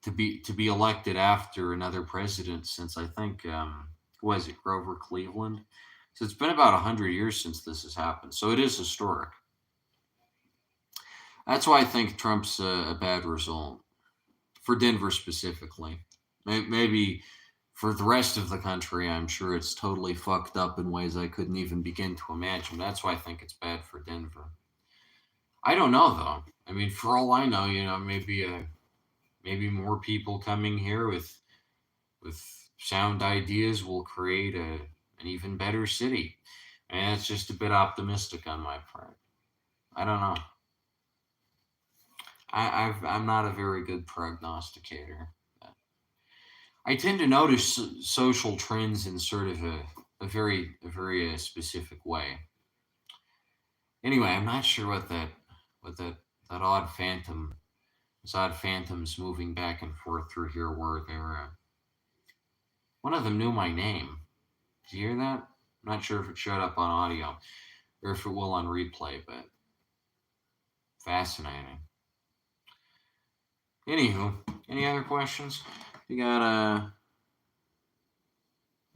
to be elected after another president since I think who was it, Grover Cleveland. So it's been about 100 years since this has happened. So it is historic. That's why I think Trump's a bad result for Denver specifically. Maybe for the rest of the country, I'm sure it's totally fucked up in ways I couldn't even begin to imagine. That's why I think it's bad for Denver. I don't know though. I mean, for all I know, maybe more people coming here with sound ideas will create an even better city. And it's just a bit optimistic on my part. I don't know. I'm not a very good prognosticator. I tend to notice social trends in sort of a very specific way. Anyway, I'm not sure what that odd phantoms moving back and forth through here were. One of them knew my name. Did you hear that? I'm not sure if it showed up on audio or if it will on replay, but fascinating. Anywho, any other questions? We got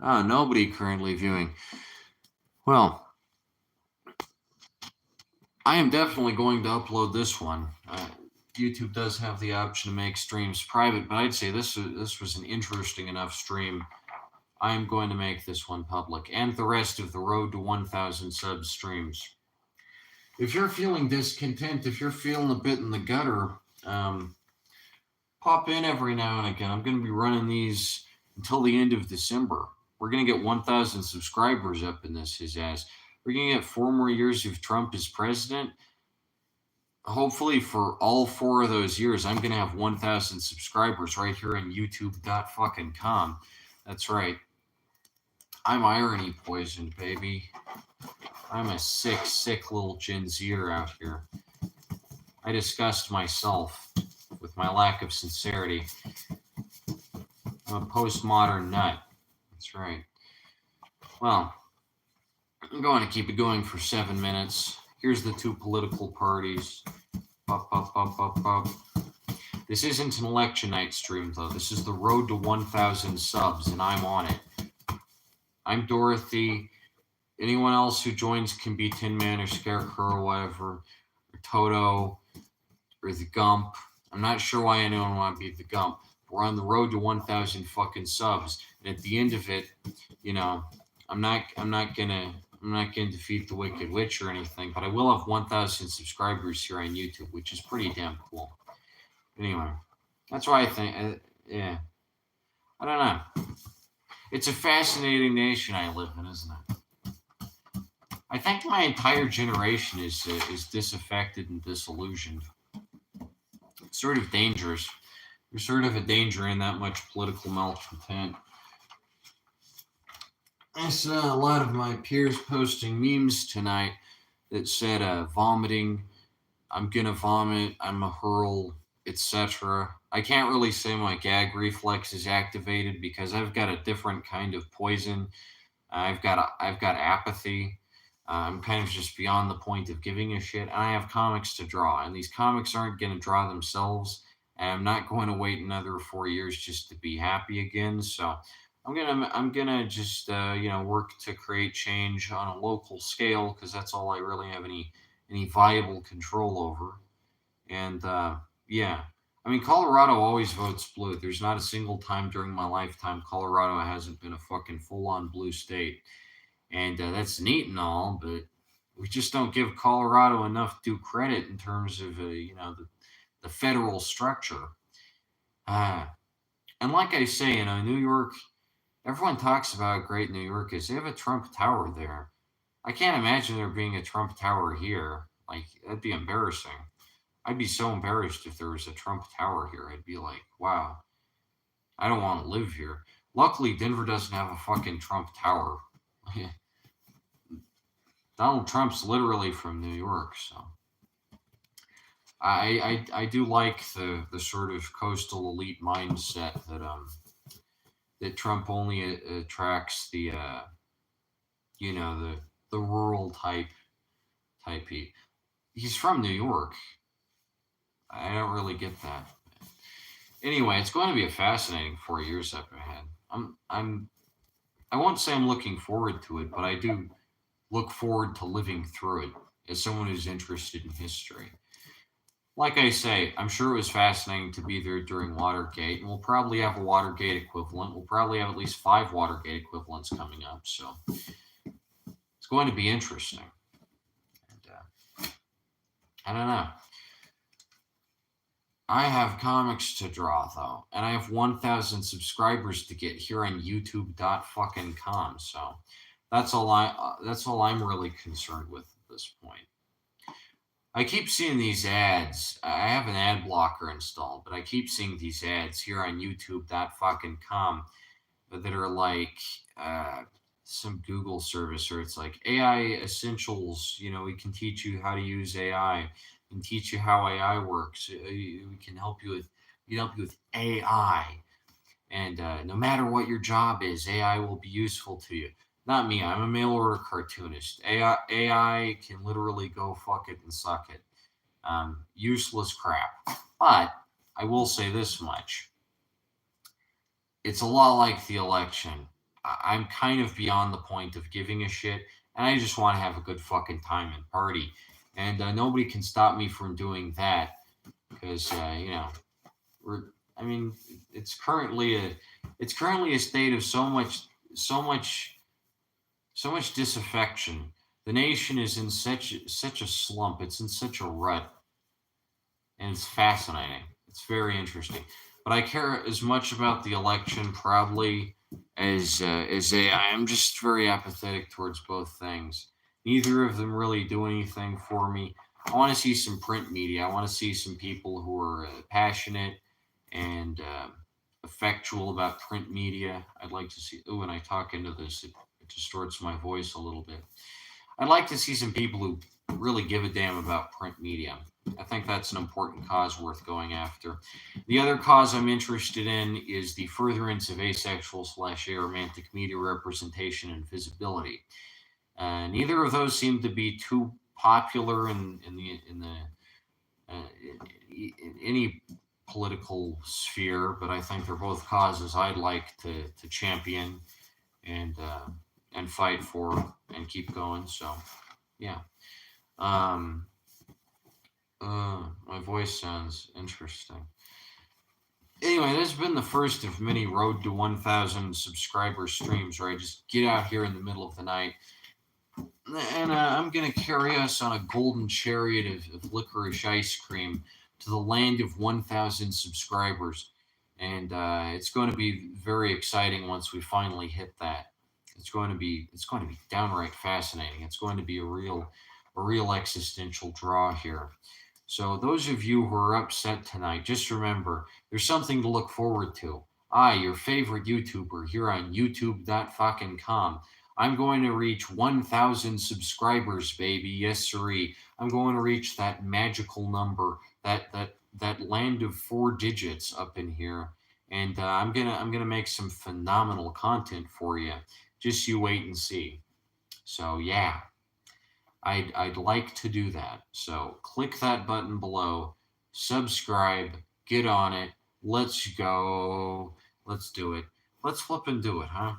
nobody currently viewing. Well, I am definitely going to upload this one. YouTube does have the option to make streams private, but I'd say this was an interesting enough stream. I'm going to make this one public and the rest of the Road to 1,000 subs streams. If you're feeling discontent, if you're feeling a bit in the gutter, pop in every now and again. I'm going to be running these until the end of December. We're going to get 1,000 subscribers up in this, his ass. We're going to get 4 more years of Trump as president. Hopefully, for all 4 of those years, I'm going to have 1,000 subscribers right here on YouTube.com. That's right. I'm irony poisoned, baby. I'm a sick little Gen Zer out here. I disgust myself with my lack of sincerity. I'm a postmodern nut. That's right. Well, I'm going to keep it going for 7 minutes. Here's the 2 political parties. Pop, pop, pop, pop, pop. This isn't an election night stream, though. This is the Road to 1,000 subs, and I'm on it. I'm Dorothy. Anyone else who joins can be Tin Man or Scarecrow or whatever, or Toto, or the Gump. I'm not sure why anyone want to be the Gump. We're on the road to 1,000 fucking subs, and at the end of it, I'm not gonna defeat the Wicked Witch or anything, but I will have 1,000 subscribers here on YouTube, which is pretty damn cool. Anyway, that's why I think, yeah, I don't know. It's a fascinating nation I live in, isn't it? I think my entire generation is disaffected and disillusioned. It's sort of dangerous. There's sort of a danger in that much political malcontent. I saw a lot of my peers posting memes tonight that said vomiting, I'm gonna vomit, I'm a hurl, etc. I can't really say my gag reflex is activated because I've got a different kind of poison. I've got apathy. I'm kind of just beyond the point of giving a shit. And I have comics to draw, and these comics aren't going to draw themselves. And I'm not going to wait another 4 years just to be happy again. So I'm gonna just work to create change on a local scale because that's all I really have any viable control over. And yeah, I mean, Colorado always votes blue. There's not a single time during my lifetime Colorado hasn't been a fucking full-on blue state. And that's neat and all, but we just don't give Colorado enough due credit in terms of, the federal structure. And like I say, New York, everyone talks about how great New York is. They have a Trump Tower there. I can't imagine there being a Trump Tower here. Like, that'd be embarrassing. I'd be so embarrassed if there was a Trump Tower here. I'd be like, wow, I don't want to live here. Luckily, Denver doesn't have a fucking Trump Tower. Donald Trump's literally from New York, so I do like the sort of coastal elite mindset that Trump only attracts the the rural type people. He's from New York. I don't really get that. Anyway, it's going to be a fascinating 4 years up ahead. I won't say I'm looking forward to it, but I do look forward to living through it as someone who's interested in history. Like I say, I'm sure it was fascinating to be there during Watergate, and we'll probably have a Watergate equivalent. We'll probably have at least 5 Watergate equivalents coming up, so it's going to be interesting. And I don't know. I have comics to draw though, and I have 1,000 subscribers to get here on YouTube.com. So that's all I'm really concerned with at this point. I keep seeing these ads. I have an ad blocker installed, but I keep seeing these ads here on YouTube.com that are like some Google service, or it's like AI Essentials. We can teach you how to use AI and teach you how AI works. We can help you with AI, and no matter what your job is, AI will be useful to you. Not me. I'm a mail order cartoonist. AI can literally go fuck it and suck it. Useless crap. But I will say this much. It's a lot like the election. I'm kind of beyond the point of giving a shit, and I just want to have a good fucking time and party. And nobody can stop me from doing that because it's currently a state of so much disaffection. The nation is in such a slump. It's in such a rut, and it's fascinating. It's very interesting. But I care as much about the election probably as AI. I'm just very apathetic towards both things. Neither of them really do anything for me. I want to see some print media. I want to see some people who are passionate and effectual about print media. I'd like to see. Oh, when I talk into this, it distorts my voice a little bit. I'd like to see some people who really give a damn about print media. I think that's an important cause worth going after. The other cause I'm interested in is the furtherance of asexual/aromantic media representation and visibility. Neither of those seem to be too popular in any political sphere, but I think they're both causes I'd like to champion and fight for and keep going. So, yeah. My voice sounds interesting. Anyway, this has been the first of many Road to 1,000 subscriber streams where I just get out here in the middle of the night. And I'm going to carry us on a golden chariot of licorice ice cream to the land of 1,000 subscribers. And it's going to be very exciting once we finally hit that. It's going to be downright fascinating. It's going to be a real existential draw here. So those of you who are upset tonight, just remember, there's something to look forward to. I, your favorite YouTuber here on YouTube.com. I'm going to reach 1,000 subscribers, baby. Yes, sirree. I'm going to reach that magical number, that land of 4 digits up in here, and I'm gonna make some phenomenal content for you. Just you wait and see. So yeah, I'd like to do that. So click that button below, subscribe, get on it. Let's go. Let's do it. Let's flip and do it, huh?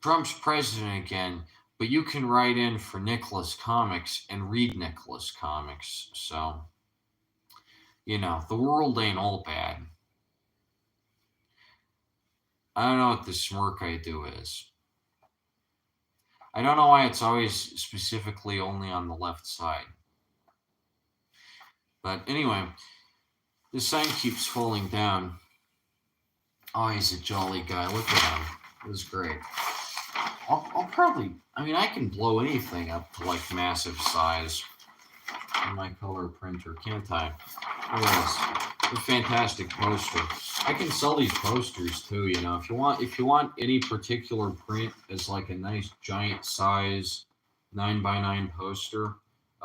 Trump's president again, but you can write in for Nicholas Comics and read Nicholas Comics. So, the world ain't all bad. I don't know what the smirk I do is. I don't know why it's always specifically only on the left side. But anyway, the sign keeps falling down. Oh, he's a jolly guy. Look at him. It was great. I'll probably. I mean, I can blow anything up to like massive size on my color printer, can't I? Look at this. A fantastic poster. I can sell these posters too. You know, if you want any particular print as like a nice giant size 9x9 poster,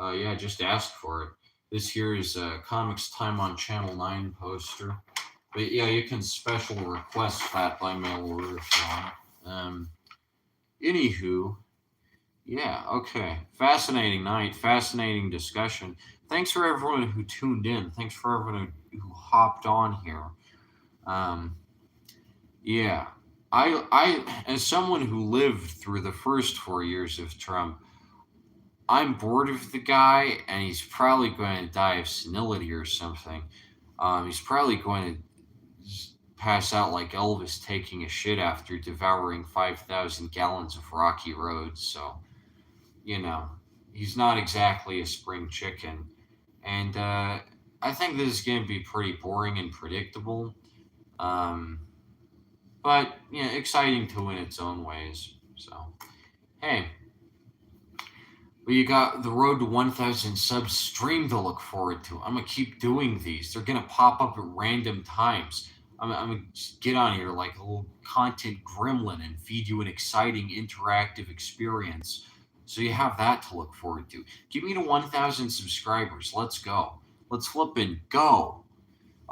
yeah, just ask for it. This here is a Comics Time on Channel 9 poster. But yeah, you can special request that by mail order if you want. Anywho, yeah, okay. Fascinating night, fascinating discussion. Thanks for everyone who tuned in. Thanks for everyone who hopped on here. Um, yeah, as someone who lived through the first 4 years of Trump, I'm bored of the guy, and he's probably going to die of senility or something. He's probably going to pass out like Elvis taking a shit after devouring 5,000 gallons of Rocky Road. So, you know, he's not exactly a spring chicken. And I think this is going to be pretty boring and predictable. Um, but, yeah, exciting too in its own ways. So, hey, well, you got the road to 1,000 subs stream to look forward to. I'm going to keep doing these. They're going to pop up at random times. I'm going to get on here like a little content gremlin and feed you an exciting interactive experience. So you have that to look forward to. Get me to 1,000 subscribers. Let's go. Let's flip and go.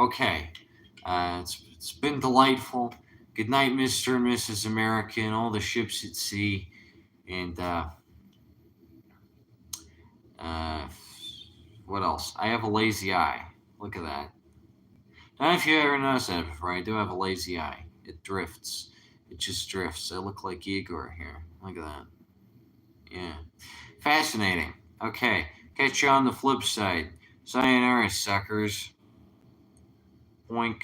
Okay. It's been delightful. Good night, Mr. and Mrs. America, and all the ships at sea. And, what else? I have a lazy eye. Look at that. I don't know if you ever noticed that before. I do have a lazy eye. It drifts. It just drifts. I look like Igor here. Look at that. Yeah. Fascinating. Okay. Catch you on the flip side. Sayonara, suckers. Boink.